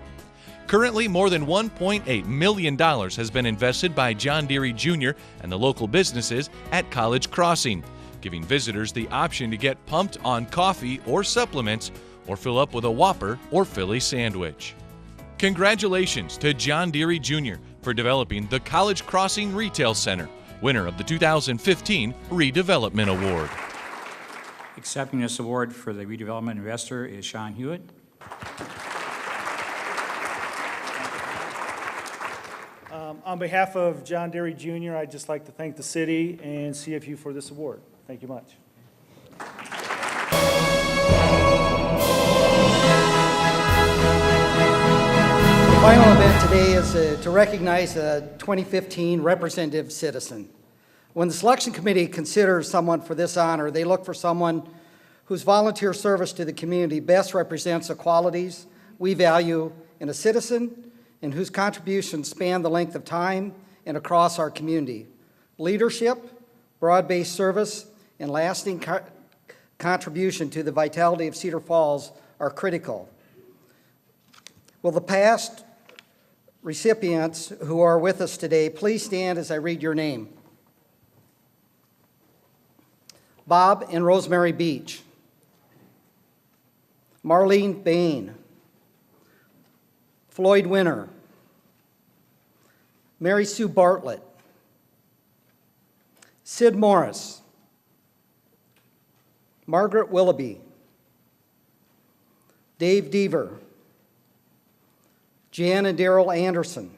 Currently, more than $1.8 million has been invested by John Deere Jr. and the local businesses at College Crossing, giving visitors the option to get pumped on coffee or supplements or fill up with a Whopper or Philly sandwich. Congratulations to John Deere Jr. for developing the College Crossing Retail Center, winner of the 2015 Redevelopment Award. Accepting this award for the redevelopment investor is Sean Hewitt. On behalf of John Deere Jr., I'd just like to thank the city and CFU for this award. Thank you much. The final event today is to recognize a 2015 representative citizen. When the selection committee considers someone for this honor, they look for someone whose volunteer service to the community best represents the qualities we value in a citizen and whose contributions span the length of time and across our community. Leadership, broad-based service, and lasting contribution to the vitality of Cedar Falls are critical. Will the past recipients who are with us today please stand as I read your name? Bob and Rosemary Beach, Marlene Bain, Floyd Winter, Mary Sue Bartlett, Sid Morris, Margaret Willoughby, Dave Deaver, Jan and Darrell Anderson,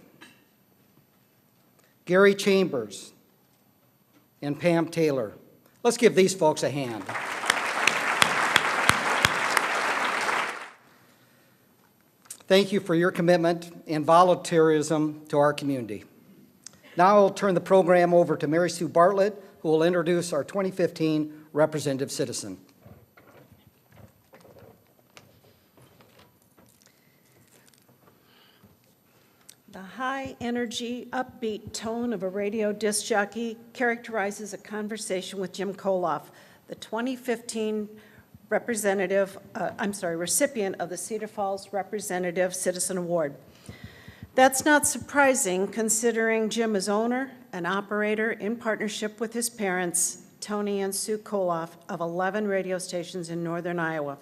Gary Chambers, and Pam Taylor. Let's give these folks a hand. Thank you for your commitment and volunteerism to our community. Now I'll turn the program over to Mary Sue Bartlett, who will introduce our 2015 representative citizen. The high-energy, upbeat tone of a radio disc jockey characterizes a conversation with Jim Koloff, the 2015 recipient of the Cedar Falls Representative Citizen Award. That's not surprising, considering Jim is owner and operator in partnership with his parents, Tony and Sue Koloff, of 11 radio stations in northern Iowa.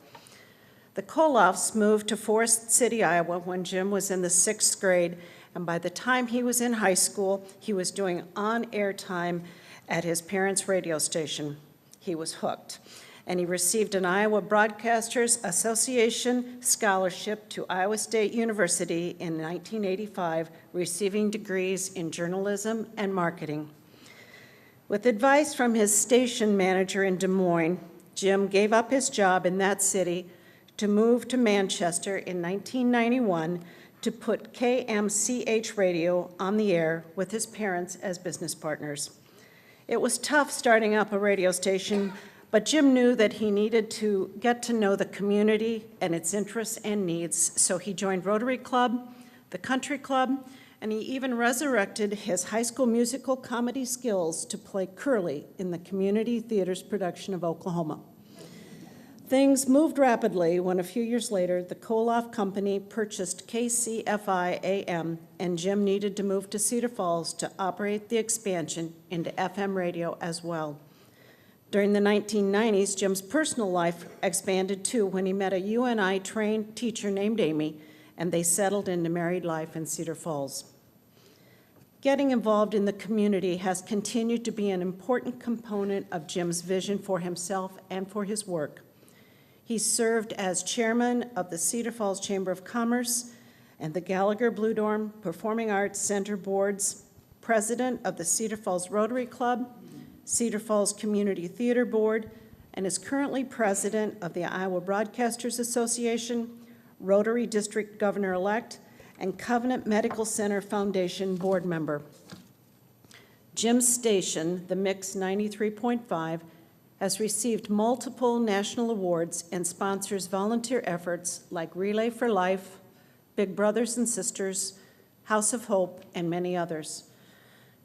The Koloffs moved to Forest City, Iowa when Jim was in the 6th grade, and by the time he was in high school, he was doing on-air time at his parents' radio station. He was hooked, and he received an Iowa Broadcasters Association scholarship to Iowa State University in 1985, receiving degrees in journalism and marketing. With advice from his station manager in Des Moines, Jim gave up his job in that city to move to Manchester in 1991 to put KMCH radio on the air with his parents as business partners. It was tough starting up a radio station, but Jim knew that he needed to get to know the community and its interests and needs, so he joined Rotary Club, the Country Club, and he even resurrected his high school musical comedy skills to play Curly in the Community Theater's production of Oklahoma. Things moved rapidly when a few years later, the Koloff Company purchased KCFI AM, and Jim needed to move to Cedar Falls to operate the expansion into FM radio as well. During the 1990s, Jim's personal life expanded too when he met a UNI-trained teacher named Amy, and they settled into married life in Cedar Falls. Getting involved in the community has continued to be an important component of Jim's vision for himself and for his work. He served as chairman of the Cedar Falls Chamber of Commerce and the Gallagher Blue Dorm Performing Arts Center boards, president of the Cedar Falls Rotary Club, Cedar Falls Community Theater Board, and is currently president of the Iowa Broadcasters Association, Rotary District Governor-elect, and Covenant Medical Center Foundation board member. Jim's station, the Mix 93.5, has received multiple national awards and sponsors volunteer efforts like Relay for Life, Big Brothers and Sisters, House of Hope, and many others.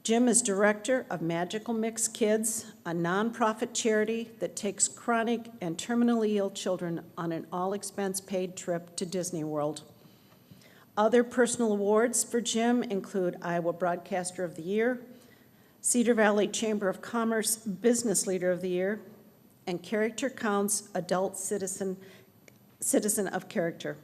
Jim is director of Magical Mix Kids, a nonprofit charity that takes chronic and terminally ill children on an all-expense-paid trip to Disney World. Other personal awards for Jim include Iowa Broadcaster of the Year, Cedar Valley Chamber of Commerce Business Leader of the Year, and Character Counts Adult Citizen of Character.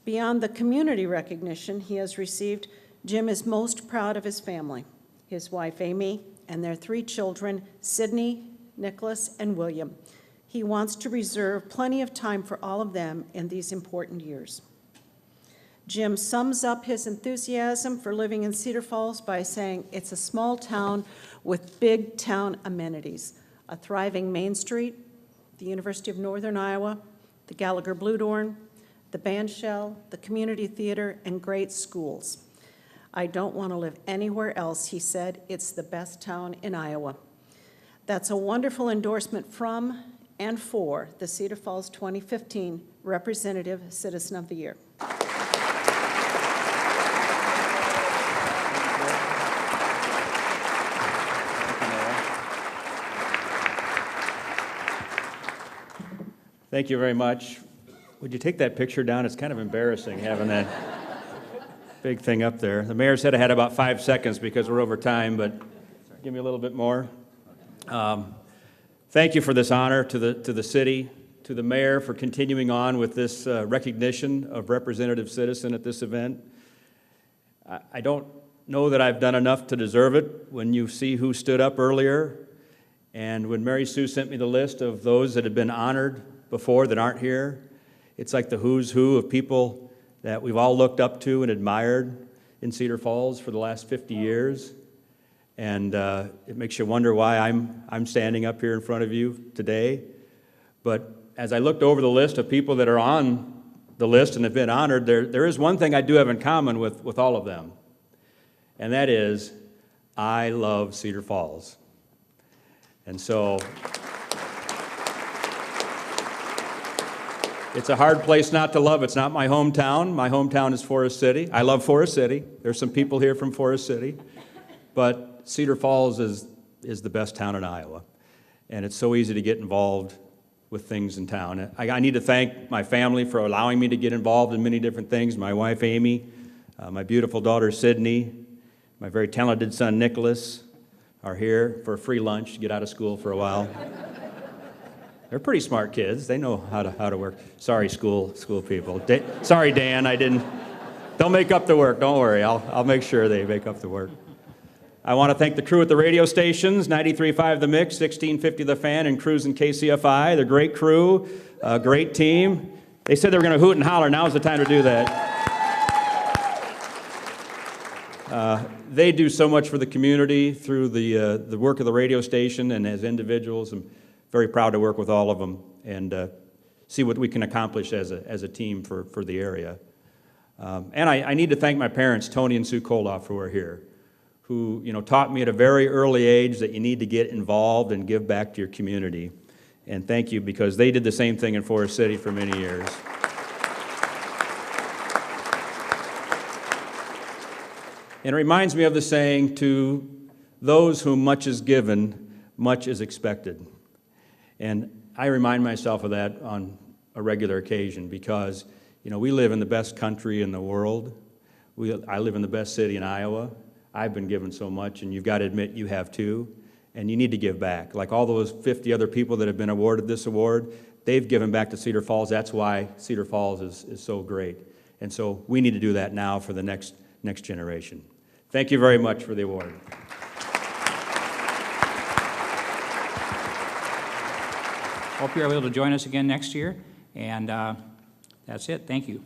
Beyond the community recognition he has received, Jim is most proud of his family, his wife Amy, and their 3 children, Sydney, Nicholas, and William. He wants to reserve plenty of time for all of them in these important years. Jim sums up his enthusiasm for living in Cedar Falls by saying it's a small town with big town amenities, a thriving Main Street, the University of Northern Iowa, the Gallagher Blue Dorn, the band shell, the community theater, and great schools. I don't want to live anywhere else, he said. It's the best town in Iowa. That's a wonderful endorsement from and for the Cedar Falls 2015 Representative Citizen of the Year. Thank you very much. Would you take that picture down? It's kind of embarrassing having that big thing up there. The mayor said I had about 5 seconds because we're over time, but give me a little bit more. Thank you for this honor to the city, to the mayor for continuing on with this recognition of representative citizen at this event. I don't know that I've done enough to deserve it. When you see who stood up earlier, and when Mary Sue sent me the list of those that have been honored before that aren't here, it's like the who's who of people that we've all looked up to and admired in Cedar Falls for the last 50 years. And it makes you wonder why I'm standing up here in front of you today. But as I looked over the list of people that are on the list and have been honored, there is one thing I do have in common with all of them, and that is I love Cedar Falls. And so it's a hard place not to love. It's not my hometown. My hometown is Forest City. I love Forest City. There's some people here from Forest City. But Cedar Falls is the best town in Iowa. And it's so easy to get involved with things in town. I need to thank my family for allowing me to get involved in many different things. My wife, Amy, my beautiful daughter, Sydney, my very talented son, Nicholas, are here for a free lunch to get out of school for a while. They're pretty smart kids. They know how to work. Sorry, school people. Sorry, Dan, I didn't. They'll make up the work. Don't worry. I'll make sure they make up the work. I want to thank the crew at the radio stations, 93.5 The Mix, 1650 The Fan, and crews in KCFI. They're a great crew, a great team. They said they were going to hoot and holler. Now's the time to do that. They do so much for the community through the work of the radio station and as individuals. I'm very proud to work with all of them and see what we can accomplish as a team for the area. And I need to thank my parents, Tony and Sue Koloff, who are here, who taught me at a very early age that you need to get involved and give back to your community. And thank you, because they did the same thing in Forest City for many years. And it reminds me of the saying, to those whom much is given, much is expected. And I remind myself of that on a regular occasion because, we live in the best country in the world. I live in the best city in Iowa. I've been given so much, and you've got to admit you have too. And you need to give back. Like all those 50 other people that have been awarded this award, they've given back to Cedar Falls. That's why Cedar Falls is so great. And so we need to do that now for the next generation. Thank you very much for the award. Hope you're able to join us again next year. And that's it. Thank you.